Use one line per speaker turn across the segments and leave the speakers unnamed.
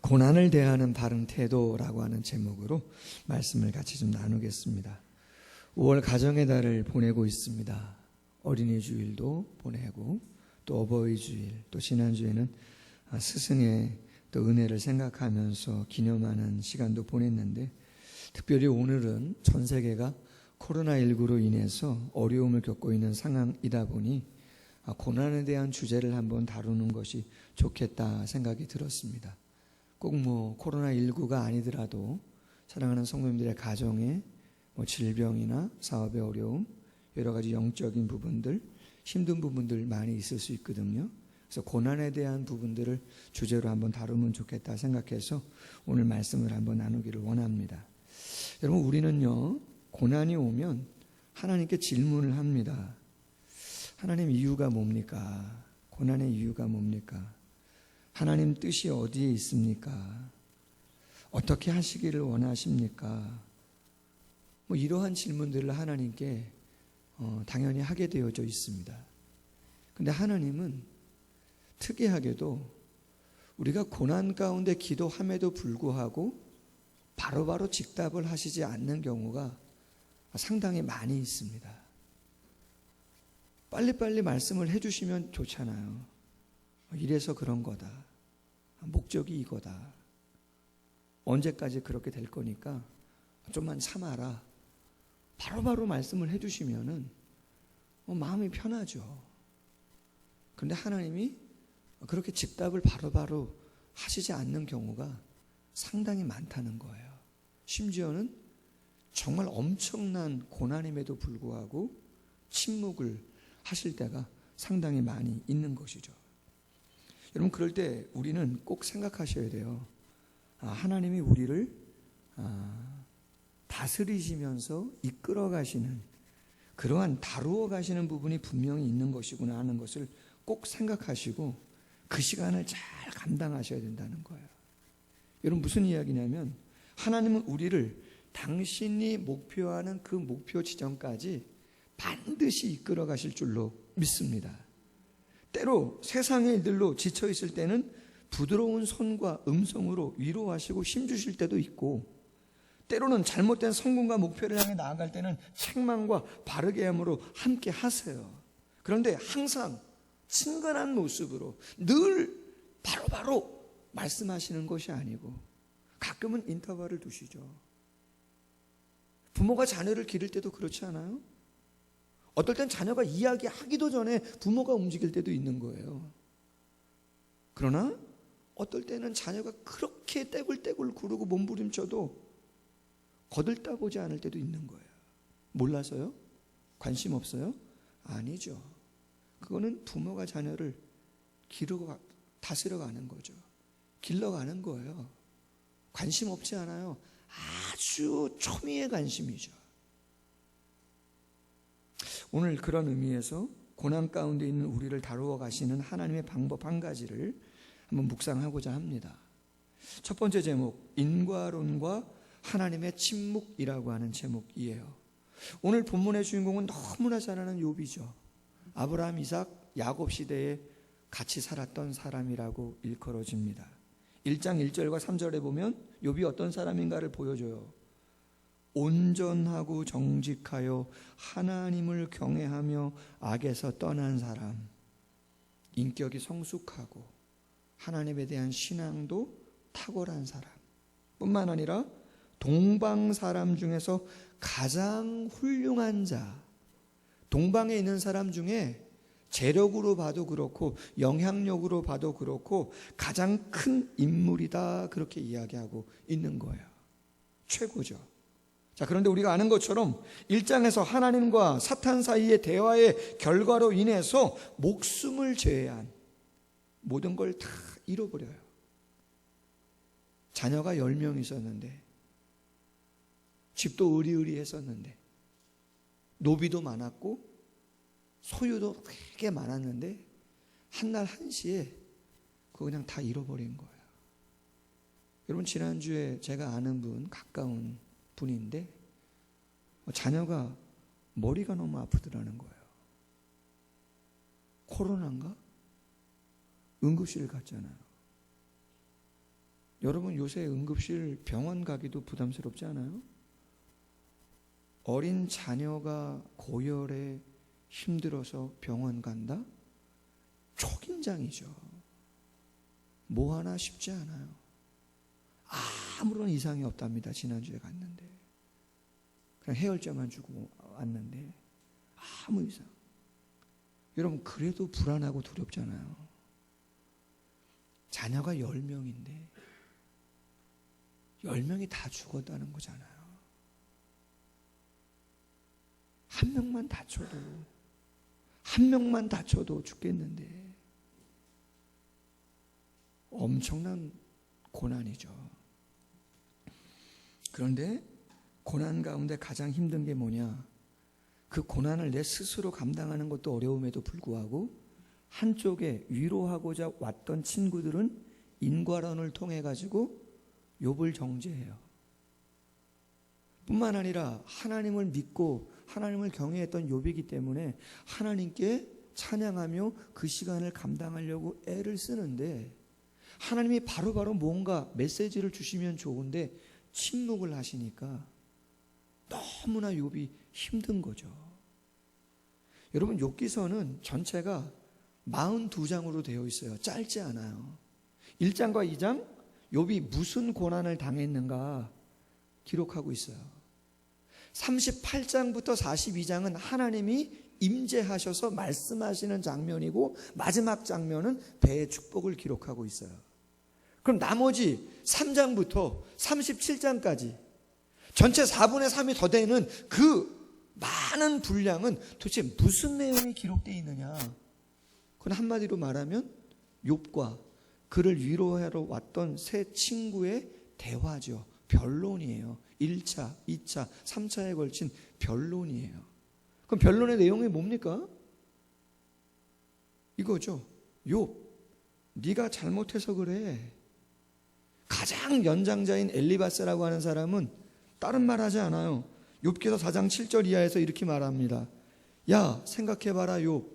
고난을 대하는 바른 태도라고 하는 제목으로 말씀을 같이 좀 나누겠습니다. 5월 가정의 달을 보내고 있습니다. 어린이 주일도 보내고 또 어버이 주일, 또 지난주에는 스승의 또 은혜를 생각하면서 기념하는 시간도 보냈는데, 특별히 오늘은 전 세계가 코로나19로 인해서 어려움을 겪고 있는 상황이다 보니 고난에 대한 주제를 한번 다루는 것이 좋겠다 생각이 들었습니다. 꼭 코로나19가 아니더라도 사랑하는 성도님들의 가정에 질병이나 사업의 어려움, 여러 가지 영적인 부분들, 힘든 부분들 많이 있을 수 있거든요. 그래서 고난에 대한 부분들을 주제로 한번 다루면 좋겠다 생각해서 오늘 말씀을 한번 나누기를 원합니다. 여러분, 우리는요, 고난이 오면 하나님께 질문을 합니다. 하나님, 이유가 뭡니까? 고난의 이유가 뭡니까? 하나님 뜻이 어디에 있습니까? 어떻게 하시기를 원하십니까? 이러한 질문들을 하나님께 당연히 하게 되어져 있습니다. 근데 하나님은 특이하게도 우리가 고난 가운데 기도함에도 불구하고 바로바로 직답을 하시지 않는 경우가 상당히 많이 있습니다. 빨리빨리 말씀을 해주시면 좋잖아요. 이래서 그런 거다. 목적이 이거다. 언제까지 그렇게 될 거니까 좀만 참아라. 바로바로 말씀을 해주시면은 마음이 편하죠. 그런데 하나님이 그렇게 직답을 바로바로 하시지 않는 경우가 상당히 많다는 거예요. 심지어는 정말 엄청난 고난임에도 불구하고 침묵을 하실 때가 상당히 많이 있는 것이죠. 여러분, 그럴 때 우리는 꼭 생각하셔야 돼요. 하나님이 우리를 다스리시면서 이끌어 가시는, 그러한 다루어 가시는 부분이 분명히 있는 것이구나 하는 것을 꼭 생각하시고 그 시간을 잘 감당하셔야 된다는 거예요. 여러분, 무슨 이야기냐면 하나님은 우리를 당신이 목표하는 그 목표 지점까지 반드시 이끌어 가실 줄로 믿습니다. 때로 세상의 일들로 지쳐 있을 때는 부드러운 손과 음성으로 위로하시고 힘주실 때도 있고, 때로는 잘못된 성공과 목표를 향해 나아갈 때는 책망과 바르게 함으로 함께 하세요. 그런데 항상 친근한 모습으로 늘 바로바로 말씀하시는 것이 아니고 가끔은 인터벌을 두시죠. 부모가 자녀를 기를 때도 그렇지 않아요? 어떨 땐 자녀가 이야기하기도 전에 부모가 움직일 때도 있는 거예요. 그러나 어떨 때는 자녀가 그렇게 떼굴떼굴 구르고 몸부림쳐도 거들떠보지 않을 때도 있는 거예요. 몰라서요? 관심 없어요? 아니죠. 그거는 부모가 자녀를 기르고 다스려가는 거죠. 길러가는 거예요. 관심 없지 않아요. 아주 초미의 관심이죠. 오늘 그런 의미에서 고난 가운데 있는 우리를 다루어 가시는 하나님의 방법 한 가지를 한번 묵상하고자 합니다. 첫 번째 제목, 인과론과 하나님의 침묵이라고 하는 제목이에요. 오늘 본문의 주인공은 너무나 잘 아는 욥이죠. 아브라함, 이삭, 야곱 시대에 같이 살았던 사람이라고 일컬어집니다. 1장 1절과 3절에 보면 욥이 어떤 사람인가를 보여줘요. 온전하고 정직하여 하나님을 경외하며 악에서 떠난 사람, 인격이 성숙하고 하나님에 대한 신앙도 탁월한 사람, 뿐만 아니라 동방 사람 중에서 가장 훌륭한 자, 동방에 있는 사람 중에 재력으로 봐도 그렇고 영향력으로 봐도 그렇고 가장 큰 인물이다, 그렇게 이야기하고 있는 거예요. 최고죠. 자, 그런데 우리가 아는 것처럼 1장에서 하나님과 사탄 사이의 대화의 결과로 인해서 목숨을 제외한 모든 걸 다 잃어버려요. 자녀가 10명 있었는데, 집도 으리으리했었는데, 노비도 많았고 소유도 되게 많았는데 한날 한시에 그거 그냥 다 잃어버린 거예요. 여러분, 지난주에 제가 아는 분, 가까운 분인데 자녀가 머리가 너무 아프더라는 거예요. 코로나인가? 응급실을 갔잖아요. 여러분 요새 응급실 병원 가기도 부담스럽지 않아요? 어린 자녀가 고열에 힘들어서 병원 간다? 초긴장이죠. 뭐 하나 쉽지 않아요. 아무런 이상이 없답니다. 지난주에 갔는데 그냥 해열제만 주고 왔는데 아무 이상. 여러분 그래도 불안하고 두렵잖아요. 자녀가 10명인데 10명이 다 죽었다는 거잖아요. 한 명만 다쳐도 죽겠는데 엄청난 고난이죠. 그런데 고난 가운데 가장 힘든 게 뭐냐? 그 고난을 내 스스로 감당하는 것도 어려움에도 불구하고 한쪽에 위로하고자 왔던 친구들은 인과론을 통해 가지고 욥을 정죄해요. 뿐만 아니라 하나님을 믿고 하나님을 경외했던 욥이기 때문에 하나님께 찬양하며 그 시간을 감당하려고 애를 쓰는데 하나님이 바로바로 뭔가 메시지를 주시면 좋은데 침묵을 하시니까 너무나 욥이 힘든 거죠. 여러분 욥기서는 전체가 42장으로 되어 있어요. 짧지 않아요. 1장과 2장 욥이 무슨 고난을 당했는가 기록하고 있어요. 38장부터 42장은 하나님이 임재하셔서 말씀하시는 장면이고 마지막 장면은 배의 축복을 기록하고 있어요. 그럼 나머지 3장부터 37장까지 전체 4분의 3이 더 되는 그 많은 분량은 도대체 무슨 내용이 기록되어 있느냐? 그건 한마디로 말하면 욥과 그를 위로하러 왔던 세 친구의 대화죠. 변론이에요. 1차, 2차, 3차에 걸친 변론이에요. 그럼 변론의 내용이 뭡니까? 이거죠. 욥, 네가 잘못해서 그래. 가장 연장자인 엘리바스라고 하는 사람은 다른 말 하지 않아요. 욥기서 4장 7절 이하에서 이렇게 말합니다. 야, 생각해봐라 욥.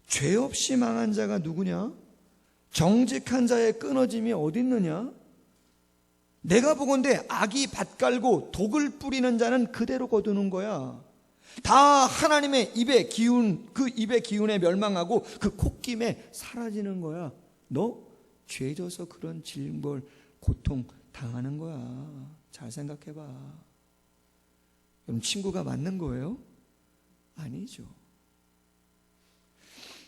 죄 없이 망한 자가 누구냐? 정직한 자의 끊어짐이 어디 있느냐? 내가 보건대 악이 밭 깔고 독을 뿌리는 자는 그대로 거두는 거야. 다 하나님의 입의 기운, 그 입의 기운에 멸망하고 그 콧김에 사라지는 거야. 너 죄져서 그런 질벌 고통 당하는 거야. 잘 생각해봐. 그럼 친구가 맞는 거예요? 아니죠.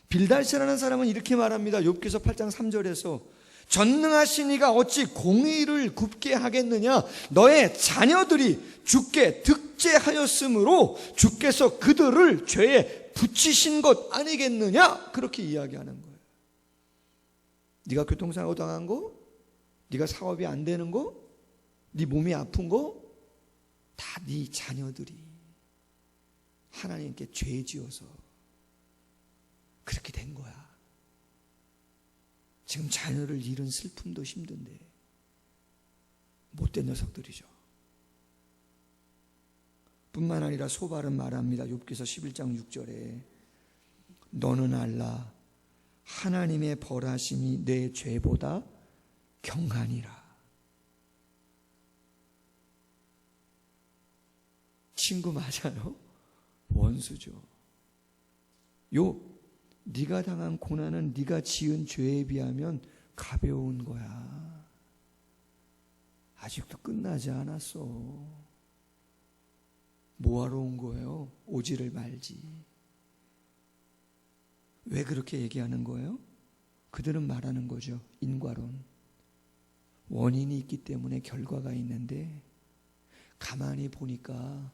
빌달세라는 사람은 이렇게 말합니다. 욥기서 8장 3절에서 전능하신 이가 어찌 공의를 굽게 하겠느냐? 너의 자녀들이 주께 득죄하였으므로 주께서 그들을 죄에 붙이신 것 아니겠느냐? 그렇게 이야기하는 거예요. 네가 교통사고 당한 거? 네가 사업이 안 되는 거? 네 몸이 아픈 거? 다 네 자녀들이 하나님께 죄 지어서 그렇게 된 거야. 지금 자녀를 잃은 슬픔도 힘든데 못된 녀석들이죠. 뿐만 아니라 소발은 말합니다. 욥기서 11장 6절에 너는 알라 하나님의 벌하심이 내 죄보다 경하니라. 친구 맞아요? 원수죠. 욥, 네가 당한 고난은 네가 지은 죄에 비하면 가벼운 거야. 아직도 끝나지 않았어. 뭐하러 온 거예요? 오지를 말지. 왜 그렇게 얘기하는 거예요? 그들은 말하는 거죠. 인과론. 원인이 있기 때문에 결과가 있는데 가만히 보니까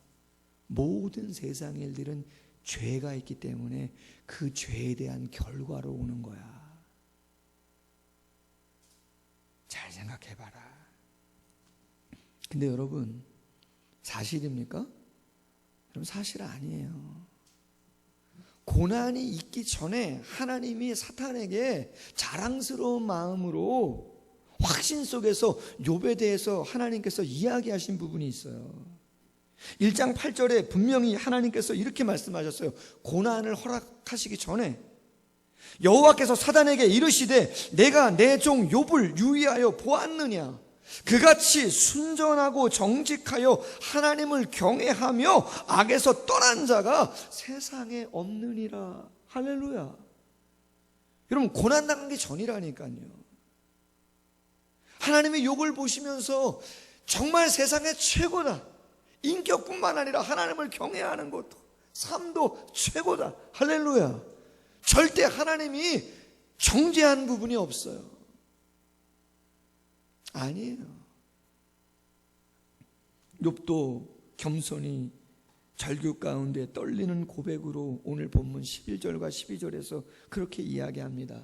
모든 세상의 일들은 죄가 있기 때문에 그 죄에 대한 결과로 오는 거야. 잘 생각해봐라. 근데 여러분 사실입니까? 여러분 사실 아니에요. 고난이 있기 전에 하나님이 사탄에게 자랑스러운 마음으로 확신 속에서 욥에 대해서 하나님께서 이야기하신 부분이 있어요. 1장 8절에 분명히 하나님께서 이렇게 말씀하셨어요. 고난을 허락하시기 전에 여호와께서 사단에게 이르시되 내가 내 종 욥을 유의하여 보았느냐? 그같이 순전하고 정직하여 하나님을 경외하며 악에서 떠난 자가 세상에 없느니라. 할렐루야. 여러분, 고난당하기 전이라니까요. 하나님의 욕을 보시면서 정말 세상의 최고다, 인격뿐만 아니라 하나님을 경외하는 것도, 삶도 최고다. 할렐루야. 절대 하나님이 정죄한 부분이 없어요. 아니에요. 욥도 겸손히 절규 가운데 떨리는 고백으로 오늘 본문 11절과 12절에서 그렇게 이야기합니다.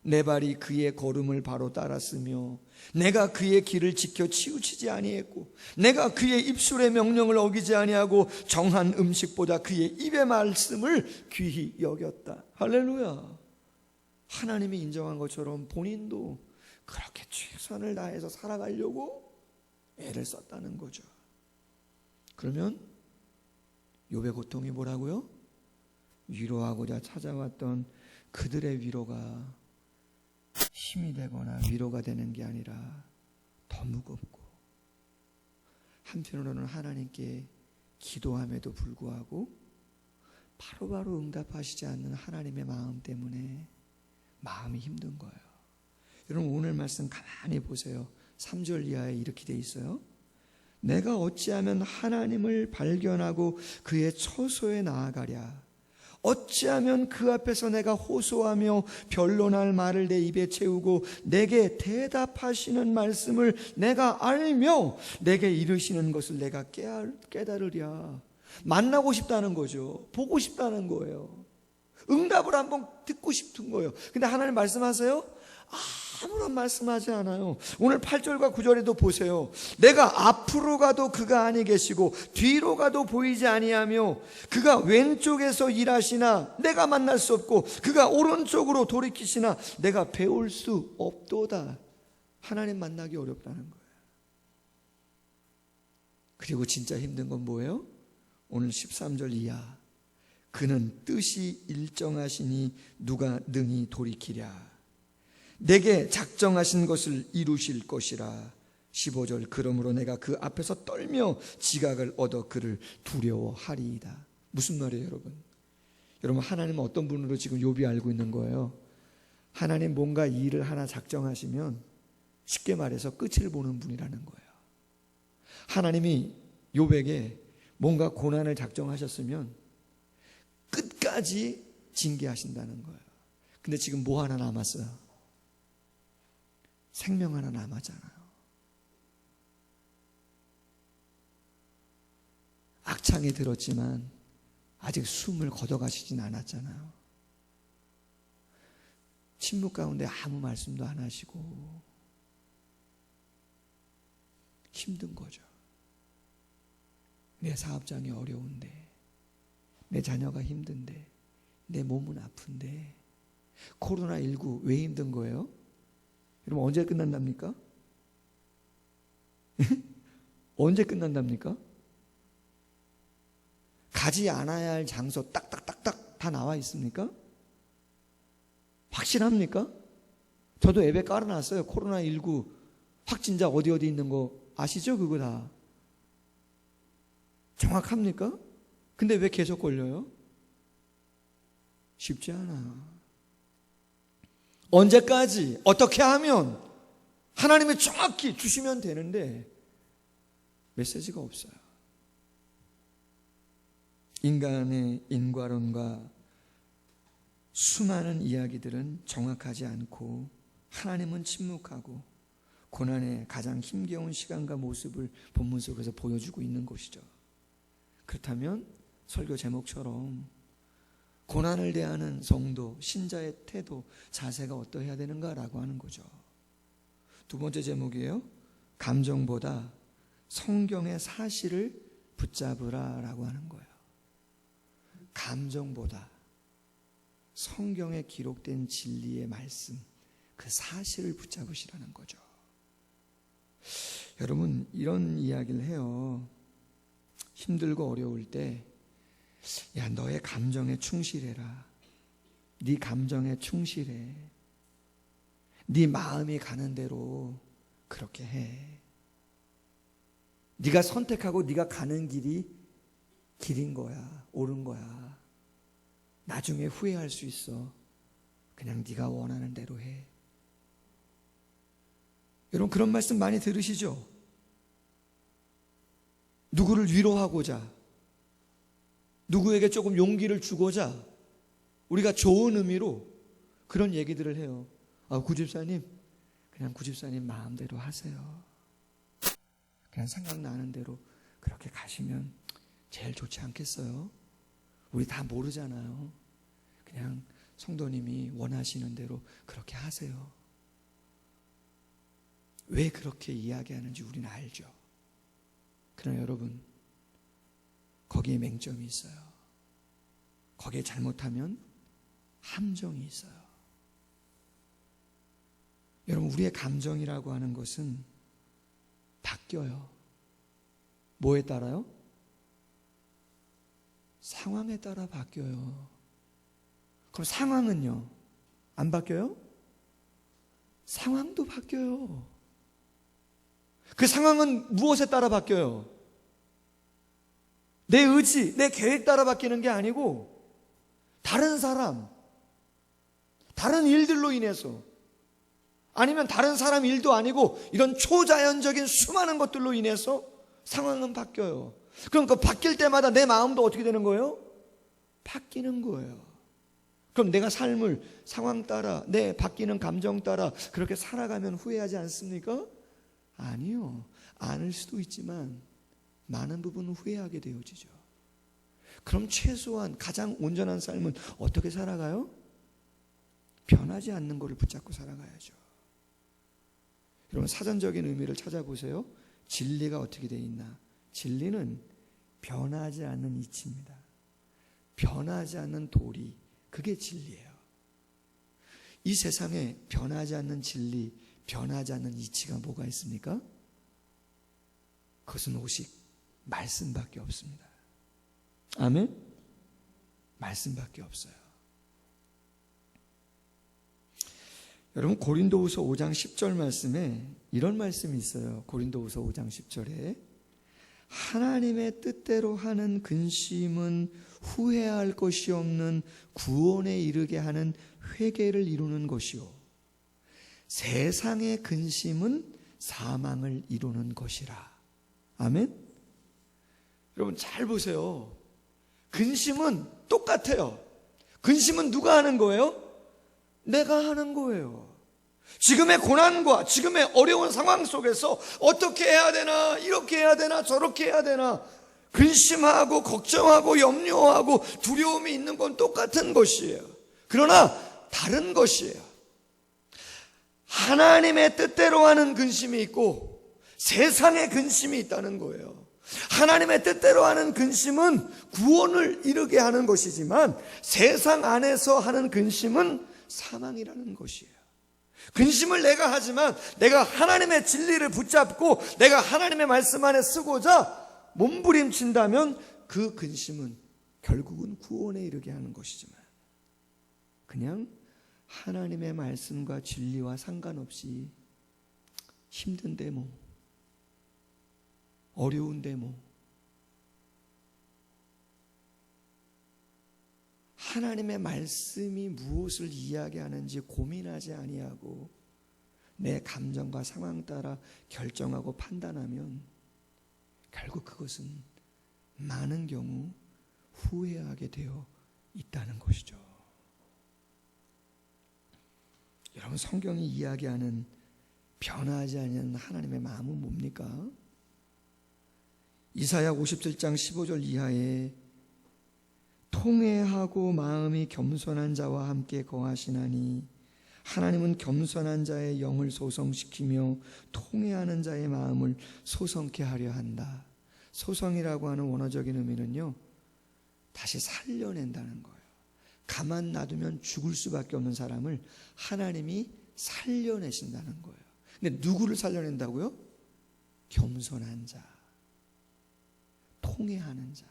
내 발이 그의 걸음을 바로 따랐으며 내가 그의 길을 지켜 치우치지 아니했고 내가 그의 입술의 명령을 어기지 아니하고 정한 음식보다 그의 입의 말씀을 귀히 여겼다. 할렐루야. 하나님이 인정한 것처럼 본인도 그렇게 최선을 다해서 살아가려고 애를 썼다는 거죠. 그러면 욥의 고통이 뭐라고요? 위로하고자 찾아왔던 그들의 위로가 힘이 되거나 위로가 되는 게 아니라 더 무겁고, 한편으로는 하나님께 기도함에도 불구하고 바로바로 응답하시지 않는 하나님의 마음 때문에 마음이 힘든 거예요. 여러분, 오늘 말씀 가만히 보세요. 3절 이하에 이렇게 돼 있어요. 내가 어찌하면 하나님을 발견하고 그의 처소에 나아가랴. 어찌하면 그 앞에서 내가 호소하며 변론할 말을 내 입에 채우고 내게 대답하시는 말씀을 내가 알며 내게 이르시는 것을 내가 깨달으랴. 만나고 싶다는 거죠. 보고 싶다는 거예요. 응답을 한번 듣고 싶은 거예요. 근데 하나님 말씀하세요? 아무런 말씀하지 않아요. 오늘 8절과 9절에도 보세요. 내가 앞으로 가도 그가 아니 계시고 뒤로 가도 보이지 아니하며 그가 왼쪽에서 일하시나 내가 만날 수 없고 그가 오른쪽으로 돌이키시나 내가 배울 수 없도다. 하나님 만나기 어렵다는 거예요. 그리고 진짜 힘든 건 뭐예요? 오늘 13절 이하. 그는 뜻이 일정하시니 누가 능히 돌이키랴. 내게 작정하신 것을 이루실 것이라. 15절. 그러므로 내가 그 앞에서 떨며 지각을 얻어 그를 두려워하리이다. 무슨 말이에요, 여러분? 여러분, 하나님은 어떤 분으로 지금 욥이 알고 있는 거예요? 하나님 뭔가 일을 하나 작정하시면 쉽게 말해서 끝을 보는 분이라는 거예요. 하나님이 욥에게 뭔가 고난을 작정하셨으면 끝까지 징계하신다는 거예요. 근데 지금 뭐 하나 남았어요? 생명 하나 남았잖아요. 악창이 들었지만 아직 숨을 걷어가시진 않았잖아요. 침묵 가운데 아무 말씀도 안 하시고 힘든 거죠. 내 사업장이 어려운데, 내 자녀가 힘든데, 내 몸은 아픈데. 코로나19 왜 힘든 거예요? 여러분, 언제 끝난답니까? 언제 끝난답니까? 가지 않아야 할 장소 딱딱딱딱 다 나와 있습니까? 확실합니까? 저도 앱에 깔아놨어요. 코로나19 확진자 어디 있는 거 아시죠? 그거 다 정확합니까? 근데 왜 계속 걸려요? 쉽지 않아요. 언제까지 어떻게 하면 하나님이 정확히 주시면 되는데 메시지가 없어요. 인간의 인과론과 수많은 이야기들은 정확하지 않고 하나님은 침묵하고 고난의 가장 힘겨운 시간과 모습을 본문 속에서 보여주고 있는 것이죠. 그렇다면 설교 제목처럼 고난을 대하는 성도, 신자의 태도, 자세가 어떠해야 되는가라고 하는 거죠. 두 번째 제목이에요. 감정보다 성경의 사실을 붙잡으라라고 하는 거예요. 감정보다 성경에 기록된 진리의 말씀, 그 사실을 붙잡으시라는 거죠. 여러분, 이런 이야기를 해요. 힘들고 어려울 때, 야, 너의 감정에 충실해라. 네 감정에 충실해. 네 마음이 가는 대로 그렇게 해. 네가 선택하고 네가 가는 길이 길인 거야. 옳은 거야. 나중에 후회할 수 있어. 그냥 네가 원하는 대로 해. 여러분 그런 말씀 많이 들으시죠? 누구를 위로하고자, 누구에게 조금 용기를 주고자 우리가 좋은 의미로 그런 얘기들을 해요. 구집사님, 그냥 구집사님 마음대로 하세요. 그냥 생각나는 대로 그렇게 가시면 제일 좋지 않겠어요? 우리 다 모르잖아요. 그냥 성도님이 원하시는 대로 그렇게 하세요. 왜 그렇게 이야기하는지 우리는 알죠. 그러나 여러분, 거기에 맹점이 있어요. 거기에 잘못하면 함정이 있어요. 여러분, 우리의 감정이라고 하는 것은 바뀌어요. 뭐에 따라요? 상황에 따라 바뀌어요. 그럼 상황은요? 안 바뀌어요? 상황도 바뀌어요. 그 상황은 무엇에 따라 바뀌어요? 내 의지, 내 계획 따라 바뀌는 게 아니고 다른 사람, 다른 일들로 인해서, 아니면 다른 사람 일도 아니고 이런 초자연적인 수많은 것들로 인해서 상황은 바뀌어요. 그럼 그 바뀔 때마다 내 마음도 어떻게 되는 거예요? 바뀌는 거예요. 그럼 내가 삶을 상황 따라, 내 바뀌는 감정 따라 그렇게 살아가면 후회하지 않습니까? 아니요. 않을 수도 있지만 많은 부분은 후회하게 되어지죠. 그럼 최소한 가장 온전한 삶은 어떻게 살아가요? 변하지 않는 것을 붙잡고 살아가야죠. 여러분 사전적인 의미를 찾아보세요. 진리가 어떻게 되어 있나? 진리는 변하지 않는 이치입니다. 변하지 않는 도리, 그게 진리예요. 이 세상에 변하지 않는 진리, 변하지 않는 이치가 뭐가 있습니까? 그것은 오직 말씀밖에 없습니다. 아멘? 말씀밖에 없어요. 여러분 고린도후서 5장 10절 말씀에 이런 말씀이 있어요. 고린도후서 5장 10절에 하나님의 뜻대로 하는 근심은 후회할 것이 없는 구원에 이르게 하는 회개를 이루는 것이요 세상의 근심은 사망을 이루는 것이라. 아멘? 여러분 잘 보세요. 근심은 똑같아요. 근심은 누가 하는 거예요? 내가 하는 거예요. 지금의 고난과 지금의 어려운 상황 속에서 어떻게 해야 되나, 이렇게 해야 되나, 저렇게 해야 되나 근심하고 걱정하고 염려하고 두려움이 있는 건 똑같은 것이에요. 그러나 다른 것이에요. 하나님의 뜻대로 하는 근심이 있고 세상의 근심이 있다는 거예요. 하나님의 뜻대로 하는 근심은 구원을 이루게 하는 것이지만 세상 안에서 하는 근심은 사망이라는 것이에요. 근심을 내가 하지만 내가 하나님의 진리를 붙잡고 내가 하나님의 말씀 안에 쓰고자 몸부림친다면 그 근심은 결국은 구원에 이르게 하는 것이지만 그냥 하나님의 말씀과 진리와 상관없이 힘든데 뭐, 어려운데 뭐, 하나님의 말씀이 무엇을 이야기하는지 고민하지 아니하고 내 감정과 상황 따라 결정하고 판단하면 결국 그것은 많은 경우 후회하게 되어 있다는 것이죠. 여러분 성경이 이야기하는 변하지 않는 하나님의 마음은 뭡니까? 이사야 57장 15절 이하에 통회하고 마음이 겸손한 자와 함께 거하시나니 하나님은 겸손한 자의 영을 소성시키며 통회하는 자의 마음을 소성케 하려 한다. 소성이라고 하는 원어적인 의미는요, 다시 살려낸다는 거예요. 가만 놔두면 죽을 수밖에 없는 사람을 하나님이 살려내신다는 거예요. 근데 누구를 살려낸다고요? 겸손한 자, 통회하는 자,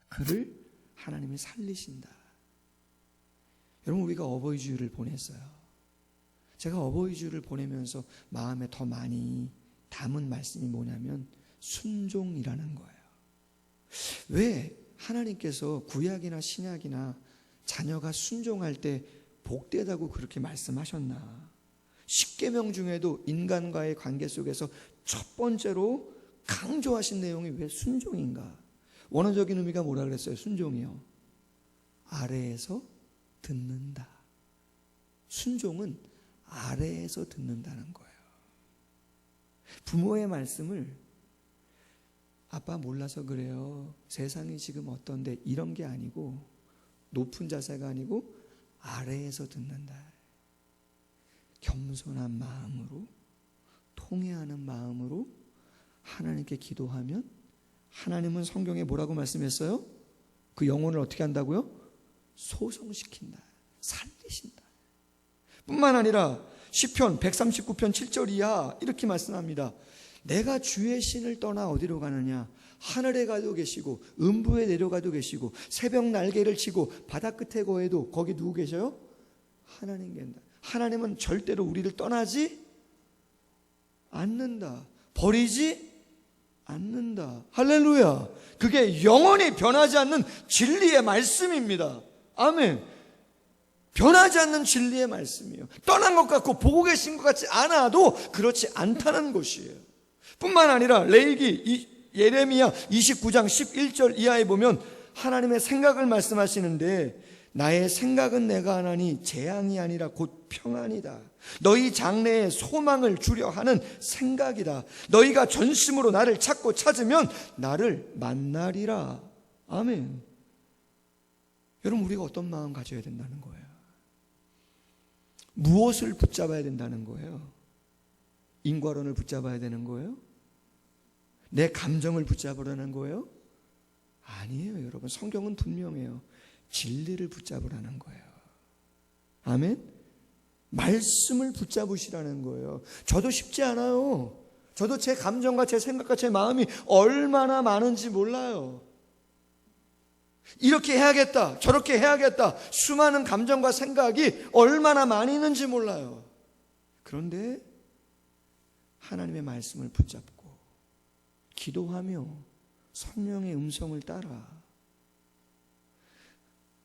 그를 하나님이 살리신다. 여러분 우리가 어버이 주일을 보냈어요. 제가 어버이 주를 보내면서 마음에 더 많이 담은 말씀이 뭐냐면 순종이라는 거예요. 왜 하나님께서 구약이나 신약이나 자녀가 순종할 때 복되다고 그렇게 말씀하셨나? 십계명 중에도 인간과의 관계 속에서 첫 번째로 강조하신 내용이 왜 순종인가? 원어적인 의미가 뭐라 그랬어요? 순종이요. 아래에서 듣는다. 순종은 아래에서 듣는다는 거예요. 부모의 말씀을 아빠 몰라서 그래요. 세상이 지금 어떤데 이런 게 아니고 높은 자세가 아니고 아래에서 듣는다. 겸손한 마음으로 통회하는 마음으로 하나님께 기도하면 하나님은 성경에 뭐라고 말씀했어요? 그 영혼을 어떻게 한다고요? 소성시킨다. 살리신다. 뿐만 아니라 시편 139편 7절 이하 이렇게 말씀합니다. 내가 주의 신을 떠나 어디로 가느냐? 하늘에 가도 계시고 음부에 내려가도 계시고 새벽 날개를 치고 바다 끝에 거해도 거기 누구 계셔요? 하나님 계신다. 하나님은 절대로 우리를 떠나지 않는다. 버리지 않는다. 할렐루야. 그게 영원히 변하지 않는 진리의 말씀입니다. 아멘. 변하지 않는 진리의 말씀이에요. 떠난 것 같고 보고 계신 것 같지 않아도 그렇지 않다는 것이에요. 뿐만 아니라 레위기 예레미야 29장 11절 이하에 보면 하나님의 생각을 말씀하시는데 나의 생각은 내가 하나니 재앙이 아니라 곧 평안이다. 너희 장래에 소망을 주려 하는 생각이다. 너희가 전심으로 나를 찾고 찾으면 나를 만나리라. 아멘. 여러분, 우리가 어떤 마음 가져야 된다는 거예요? 무엇을 붙잡아야 된다는 거예요? 인과론을 붙잡아야 되는 거예요? 내 감정을 붙잡으라는 거예요? 아니에요, 여러분. 성경은 분명해요. 진리를 붙잡으라는 거예요. 아멘? 말씀을 붙잡으시라는 거예요. 저도 쉽지 않아요. 저도 제 감정과 제 생각과 제 마음이 얼마나 많은지 몰라요. 이렇게 해야겠다, 저렇게 해야겠다, 수많은 감정과 생각이 얼마나 많이 있는지 몰라요. 그런데 하나님의 말씀을 붙잡고 기도하며 성령의 음성을 따라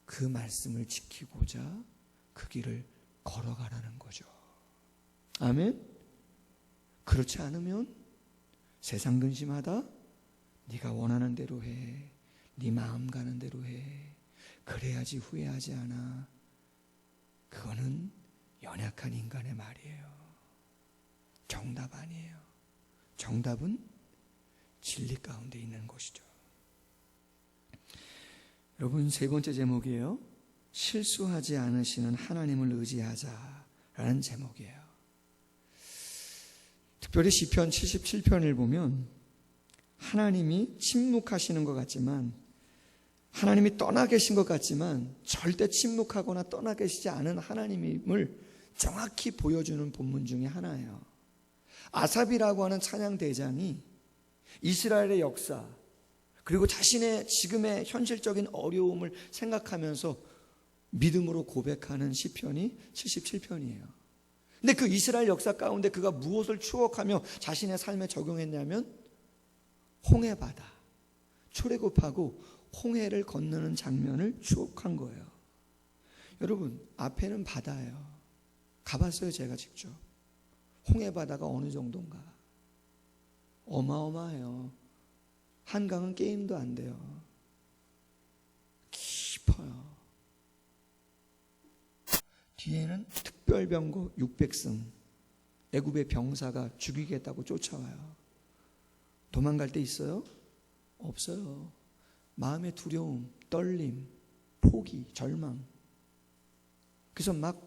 그 말씀을 지키고자 그 길을 걸어가라는 거죠. 아멘? 그렇지 않으면 세상 근심하다 네가 원하는 대로 해, 네 마음 가는 대로 해, 그래야지 후회하지 않아. 그거는 연약한 인간의 말이에요. 정답 아니에요. 정답은 진리 가운데 있는 것이죠. 여러분, 세 번째 제목이에요. 실수하지 않으시는 하나님을 의지하자라는 제목이에요. 특별히 시편 77편을 보면 하나님이 침묵하시는 것 같지만, 하나님이 떠나 계신 것 같지만 절대 침묵하거나 떠나 계시지 않은 하나님임을 정확히 보여주는 본문 중에 하나예요. 아삽이라고 하는 찬양 대장이 이스라엘의 역사 그리고 자신의 지금의 현실적인 어려움을 생각하면서 믿음으로 고백하는 시편이 77편이에요. 근데 그 이스라엘 역사 가운데 그가 무엇을 추억하며 자신의 삶에 적용했냐면 홍해바다, 출애굽하고 홍해를 건너는 장면을 추억한 거예요. 여러분, 앞에는 바다예요. 가봤어요, 제가 직접. 홍해바다가 어느 정도인가? 어마어마해요. 한강은 게임도 안 돼요. 깊어요. 뒤에는 특별병거 600승, 애굽의 병사가 죽이겠다고 쫓아와요. 도망갈 데 있어요? 없어요. 마음의 두려움, 떨림, 포기, 절망. 그래서 막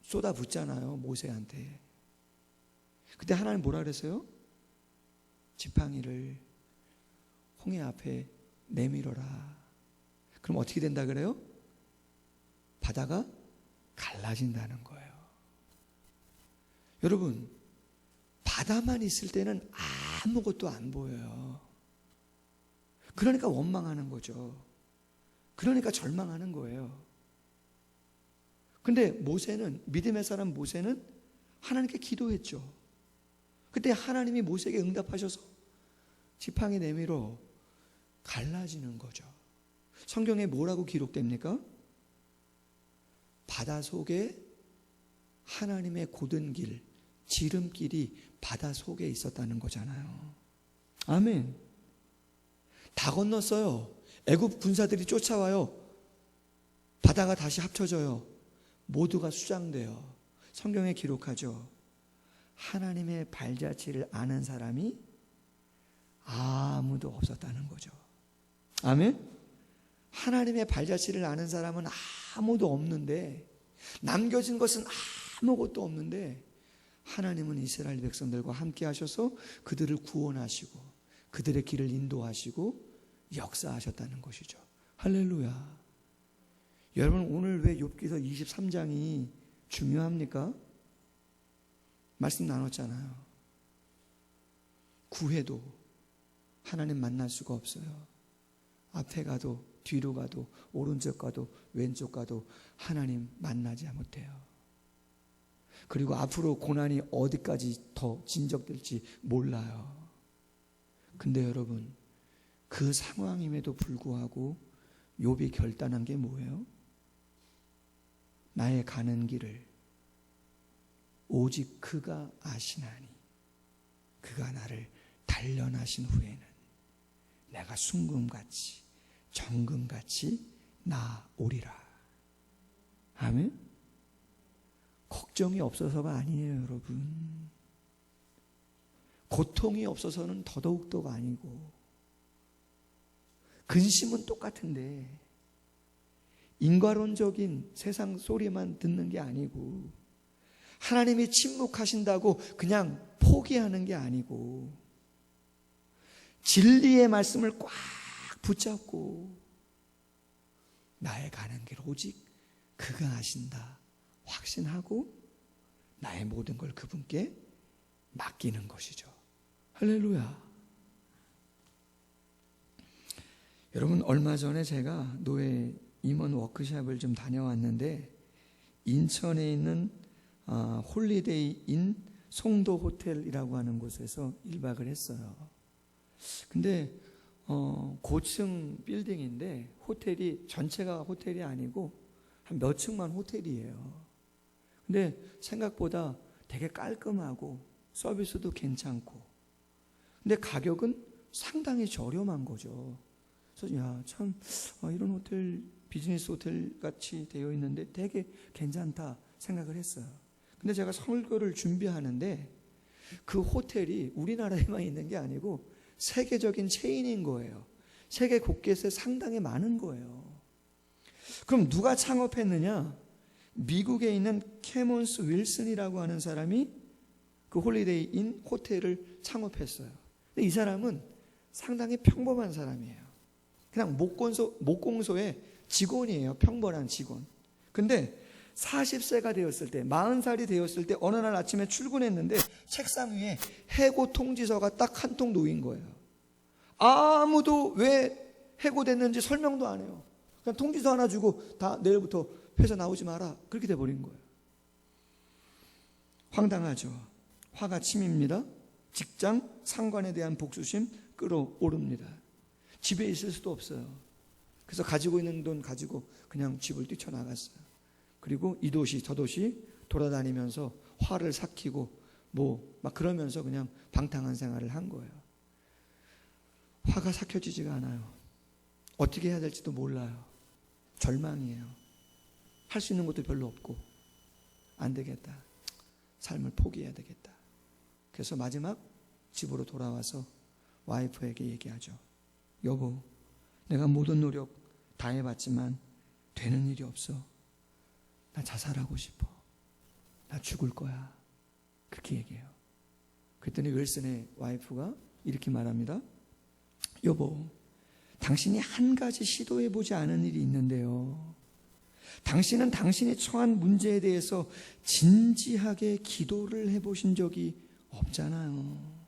쏟아붓잖아요, 모세한테. 그때 하나님 뭐라 그랬어요? 지팡이를 홍해 앞에 내밀어라. 그럼 어떻게 된다 그래요? 바다가 갈라진다는 거예요. 여러분, 바다만 있을 때는 아무것도 안 보여요. 그러니까 원망하는 거죠. 그러니까 절망하는 거예요. 근데 모세는, 믿음의 사람 모세는 하나님께 기도했죠. 그때 하나님이 모세에게 응답하셔서 지팡이 내밀어 갈라지는 거죠. 성경에 뭐라고 기록됩니까? 바다 속에 하나님의 고든 길, 지름길이 바다 속에 있었다는 거잖아요. 아멘. 다 건넜어요. 애굽 군사들이 쫓아와요. 바다가 다시 합쳐져요. 모두가 수장돼요. 성경에 기록하죠. 하나님의 발자취를 아는 사람이 아무도 없었다는 거죠. 아멘. 하나님의 발자취를 아는 사람은 아무도 없는데, 남겨진 것은 아무것도 없는데, 하나님은 이스라엘 백성들과 함께 하셔서 그들을 구원하시고 그들의 길을 인도하시고 역사하셨다는 것이죠. 할렐루야. 여러분, 오늘 왜 욥기서 23장이 중요합니까? 말씀 나눴잖아요. 구해도 하나님 만날 수가 없어요. 앞에 가도 뒤로 가도 오른쪽 가도 왼쪽 가도 하나님 만나지 못해요. 그리고 앞으로 고난이 어디까지 더 진적될지 몰라요. 근데 여러분, 그 상황임에도 불구하고 욥이 결단한 게 뭐예요? 나의 가는 길을 오직 그가 아시나니 그가 나를 단련하신 후에는 내가 순금같이 정금같이 나오리라. 아멘. 걱정이 없어서가 아니에요, 여러분. 고통이 없어서는 더더욱더가 아니고, 근심은 똑같은데 인과론적인 세상 소리만 듣는 게 아니고, 하나님이 침묵하신다고 그냥 포기하는 게 아니고, 진리의 말씀을 꽉 붙잡고 나의 가는 길 오직 그가 아신다 확신하고 나의 모든 걸 그분께 맡기는 것이죠. 할렐루야. 여러분, 얼마 전에 제가 노예 임원 워크숍을 좀 다녀왔는데, 인천에 있는 홀리데이 인 송도 호텔이라고 하는 곳에서 1박을 했어요. 근데 고층 빌딩인데 호텔이 전체가 호텔이 아니고 한 몇 층만 호텔이에요. 근데 생각보다 되게 깔끔하고 서비스도 괜찮고, 근데 가격은 상당히 저렴한 거죠. 그래서 참 이런 호텔, 비즈니스 호텔 같이 되어 있는데 되게 괜찮다 생각을 했어요. 근데 제가 설교를 준비하는데 그 호텔이 우리나라에만 있는 게 아니고 세계적인 체인인 거예요. 세계 곳곳에 상당히 많은 거예요. 그럼 누가 창업했느냐? 미국에 있는 캐몬스 윌슨이라고 하는 사람이 그 홀리데이 인 호텔을 창업했어요. 근데 이 사람은 상당히 평범한 사람이에요. 그냥 목공소의 직원이에요. 평범한 직원. 근데 40세가 되었을 때, 40살이 되었을 때 어느 날 아침에 출근했는데 책상 위에 해고 통지서가 딱 한 통 놓인 거예요. 아무도 왜 해고됐는지 설명도 안 해요. 그냥 통지서 하나 주고 다 내일부터 회사 나오지 마라, 그렇게 돼버린 거예요. 황당하죠. 화가 치밉니다. 직장, 상관에 대한 복수심 끌어오릅니다. 집에 있을 수도 없어요. 그래서 가지고 있는 돈 가지고 그냥 집을 뛰쳐나갔어요. 그리고 이 도시 저 도시 돌아다니면서 화를 삭히고 막 그러면서 그냥 방탕한 생활을 한 거예요. 화가 삭혀지지가 않아요. 어떻게 해야 될지도 몰라요. 절망이에요. 할 수 있는 것도 별로 없고, 안 되겠다, 삶을 포기해야 되겠다. 그래서 마지막 집으로 돌아와서 와이프에게 얘기하죠. 여보, 내가 모든 노력 다 해봤지만 되는 일이 없어. 나 자살하고 싶어. 나 죽을 거야. 그렇게 얘기해요. 그랬더니 윌슨의 와이프가 이렇게 말합니다. 여보, 당신이 한 가지 시도해보지 않은 일이 있는데요. 당신은 당신이 처한 문제에 대해서 진지하게 기도를 해보신 적이 없잖아요.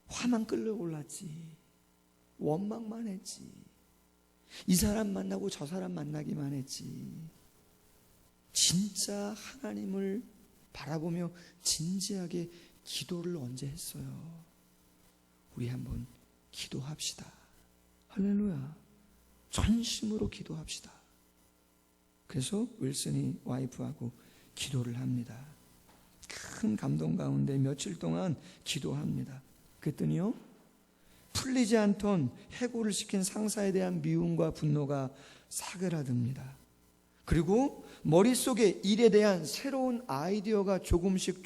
화만 끌려올랐지, 원망만 했지. 이 사람 만나고 저 사람 만나기만 했지. 진짜 하나님을 바라보며 진지하게 기도를 언제 했어요? 우리 한번 기도합시다. 할렐루야. 전심으로 기도합시다. 그래서 윌슨이 와이프하고 기도를 합니다. 큰 감동 가운데 며칠 동안 기도합니다. 그랬더니요, 풀리지 않던 해고를 시킨 상사에 대한 미움과 분노가 사그라듭니다. 그리고 머릿속에 일에 대한 새로운 아이디어가 조금씩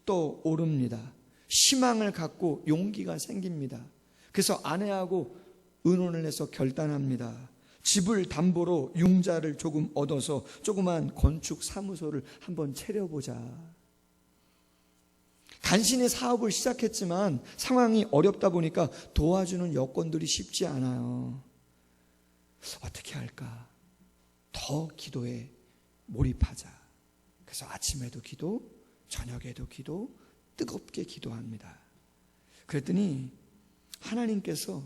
떠오릅니다. 희망을 갖고 용기가 생깁니다. 그래서 아내하고 의논을 해서 결단합니다. 집을 담보로 융자를 조금 얻어서 조그만 건축 사무소를 한번 차려보자. 간신히 사업을 시작했지만 상황이 어렵다 보니까 도와주는 여건들이 쉽지 않아요. 어떻게 할까? 더 기도에 몰입하자. 그래서 아침에도 기도, 저녁에도 기도, 뜨겁게 기도합니다. 그랬더니 하나님께서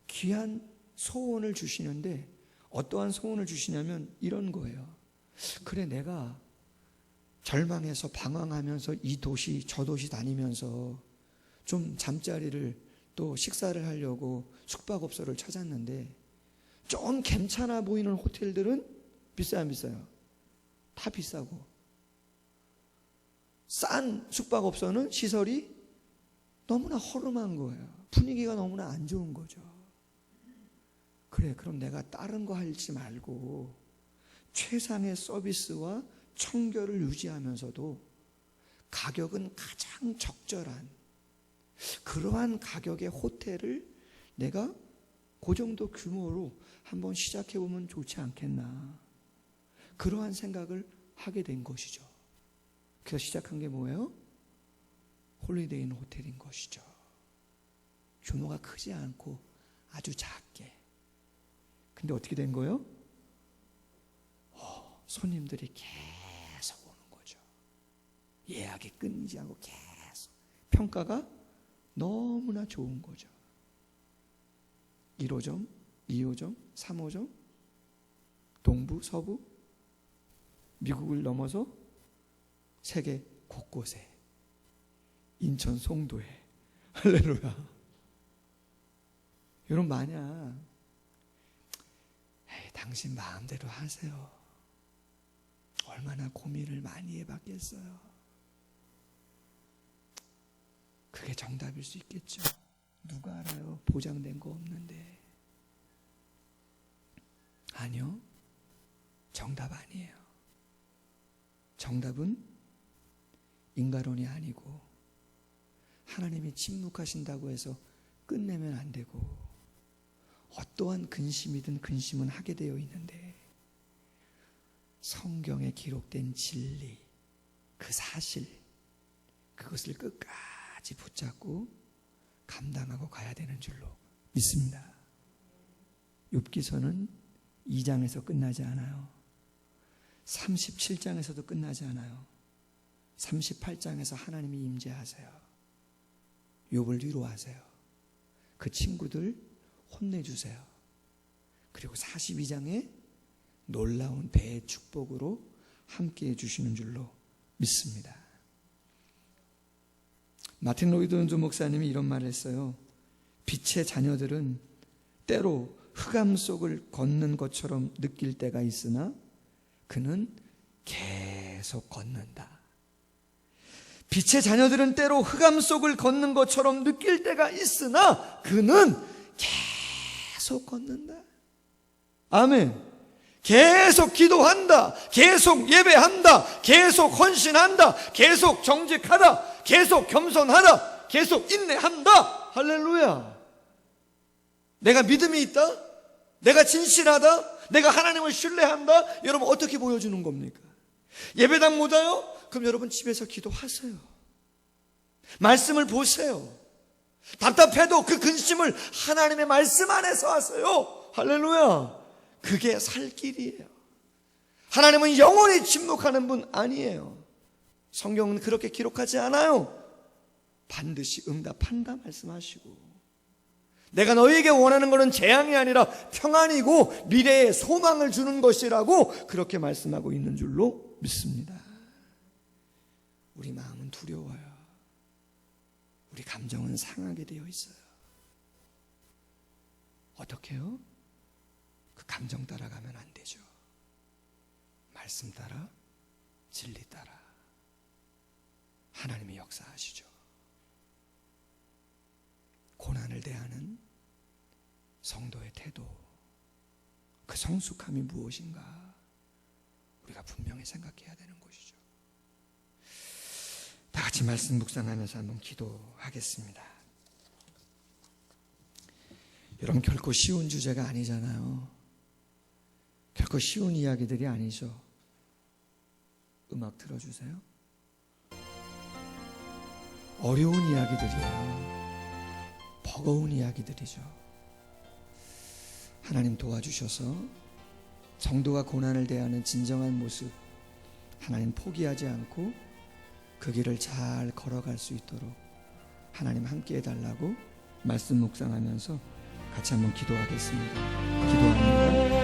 귀한 소원을 주시는데 어떠한 소원을 주시냐면 이런 거예요. 그래, 내가 절망해서 방황하면서 이 도시 저 도시 다니면서 좀 잠자리를 또 식사를 하려고 숙박업소를 찾았는데 좀 괜찮아 보이는 호텔들은 비싸요, 안 비싸요? 다 비싸고, 싼 숙박업소는 시설이 너무나 허름한 거예요. 분위기가 너무나 안 좋은 거죠. 그래, 그럼 내가 다른 거 하지 말고 최상의 서비스와 청결을 유지하면서도 가격은 가장 적절한 그러한 가격의 호텔을 내가 그 정도 규모로 한번 시작해 보면 좋지 않겠나, 그러한 생각을 하게 된 것이죠. 그래서 시작한 게 뭐예요? 홀리데이 인 호텔인 것이죠. 규모가 크지 않고 아주 작게. 근데 어떻게 된 거예요? 손님들이 계속 오는 거죠. 예약이 끊이지 않고 계속. 평가가 너무나 좋은 거죠. 1호점, 2호점, 3호점, 동부, 서부, 미국을 넘어서 세계 곳곳에, 인천 송도에. 할렐루야. 여러분, 만약 당신 마음대로 하세요, 얼마나 고민을 많이 해봤겠어요. 그게 정답일 수 있겠죠. 누가 알아요? 보장된 거 없는데. 아니요, 정답 아니에요. 정답은 인간론이 아니고 하나님이 침묵하신다고 해서 끝내면 안 되고, 어떠한 근심이든 근심은 하게 되어 있는데 성경에 기록된 진리, 그 사실, 그것을 끝까지 붙잡고 감당하고 가야 되는 줄로 믿습니다. 욥기서는 2장에서 끝나지 않아요. 37장에서도 끝나지 않아요. 38장에서 하나님이 임재하세요. 욥을 위로하세요. 그 친구들 혼내주세요. 그리고 42장에 놀라운 배의 축복으로 함께해 주시는 줄로 믿습니다. 마틴 로이드 존스 목사님이 이런 말을 했어요. 빛의 자녀들은 때로 흑암 속을 걷는 것처럼 느낄 때가 있으나 그는 계속 걷는다. 빛의 자녀들은 때로 흑암 속을 걷는 것처럼 느낄 때가 있으나 그는 계속 걷는다. 아멘. 계속 기도한다, 계속 예배한다, 계속 헌신한다, 계속 정직하다, 계속 겸손하다, 계속 인내한다. 할렐루야. 내가 믿음이 있다, 내가 진실하다, 내가 하나님을 신뢰한다. 여러분, 어떻게 보여주는 겁니까? 예배당 못 와요? 그럼 여러분 집에서 기도하세요. 말씀을 보세요. 답답해도 그 근심을 하나님의 말씀 안에서 하세요. 할렐루야. 그게 살 길이에요. 하나님은 영원히 침묵하는 분 아니에요. 성경은 그렇게 기록하지 않아요. 반드시 응답한다 말씀하시고, 내가 너희에게 원하는 것은 재앙이 아니라 평안이고 미래의 소망을 주는 것이라고 그렇게 말씀하고 있는 줄로 믿습니다. 우리 마음은 두려워요. 우리 감정은 상하게 되어 있어요. 어떻게 해요? 그 감정 따라가면 안 되죠. 말씀 따라, 진리 따라 하나님이 역사하시죠. 고난을 대하는 성도의 태도, 그 성숙함이 무엇인가 우리가 분명히 생각해야 되는 것이죠. 다 같이 말씀 묵상하면서 한번 기도하겠습니다. 여러분, 결코 쉬운 주제가 아니잖아요. 결코 쉬운 이야기들이 아니죠. 음악 틀어주세요. 어려운 이야기들이에요. 버거운 이야기들이죠. 하나님 도와주셔서 성도가 고난을 대하는 진정한 모습, 하나님 포기하지 않고 그 길을 잘 걸어갈 수 있도록 하나님 함께 해달라고 말씀 묵상하면서 같이 한번 기도하겠습니다. 기도합니다.